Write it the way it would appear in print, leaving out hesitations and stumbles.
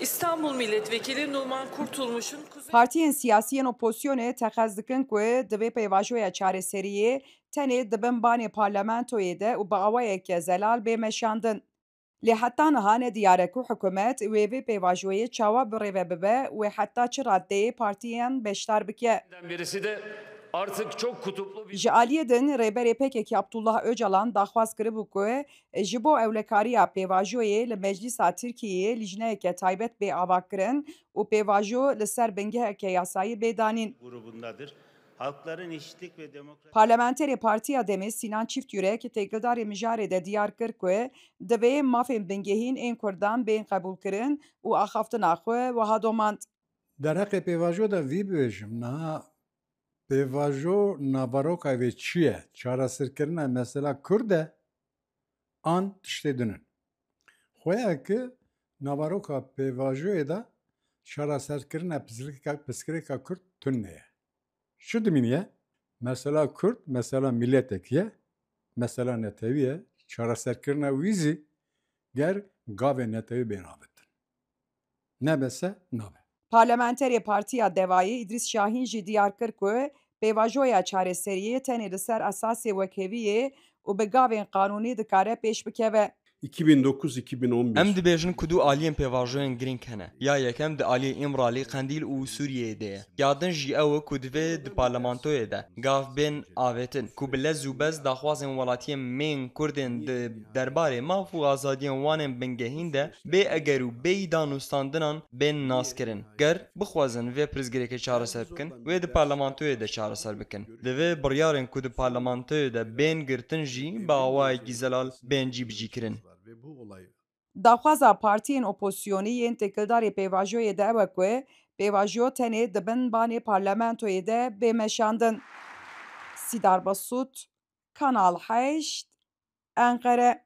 İstanbul Milletvekili Numan Kurtulmuş'un Partiyên siyasiyên opozisyonê texez dikin ku divê pêvajoya çareseriyê tenê dibin banê parlamentoyê de û bi awayeke zelal bê meşandin. Lê heta niha ne diyar e ku hikûmet wê vê pêvajoyê çawa birêve bibe û heta çi raddeyê partiyan beşdar bike. Birisi de artık çok kutuplu bir Ji aliyê din rêberê PKK Abdullah Öcalan daxwaz kiribû ku ji bo ewlekariya pêvajoyê li Meclîsa Tirkiyeyê lijneyeke taybet bê avakirin û pêvajo li ser bingeheke yasayî bêdanîn. grubundadır. Halkların Eşitlik ve Demokrasi Parlamenterê Partiya Demê Sinan Çîftyûrek têkildarê mijarê de diyar kir ku divê mafên bingehîn ên Kurdan bên qebûlkirin û axaftina xwe wiha domand. Derheqê pêvajo de vî bibêjim niha pêvajo navaroka wê çi ye? Çareserkirina mesela Kurd e an tiştê din in. Xweyeke navaroka pêvajoyê de çareserkirina piskirêka Kurd tune ye. Şi dimîniye? Mesela Kurd, mesela milletekî ye, mesela netewî ye, çareserkirina wî zî ger gavê netewî bên avitin. Nebese nabe. Parlamenterê Partiya Devayê İdris Şahîn jî diyar kir ku pêvajoya çareseriyê tenê li ser esasê wekeviyê û bi gavên qanûnî dikare pêş bikeve. 2009-2011 Em dibêjin ku du aliyên pêvajoyên girîng hene. Ya yekem di aliyê İmralê, Qendîl û Sûriyeyê de ye. Ya din jî ew e ku divê di parlamentoyê de gav bên avêtin ku bi lez û bez daxwazên welatiyên mên Kurdên di derbarê maf û azadiyên wan ên bingehîn de bê eger û bêyî danûstandinan bên naskirin. Ger bixwazin vê pirsgirêkê çareser bikin, wê di parlamentoyê de çareser bikin. Divê biryarên ku di parlamentoyê de bên girtin jî bi awayekî zelal bên cî bicîkirin. ve bu olay Daxwaza partiyên opozisyonî yên têkildarê pêvajoyê de ew e ku pêvajo tenê dibin banê parlamentoyê de bê meşandin. Sîdar Basût, Kanal 8, Enqere.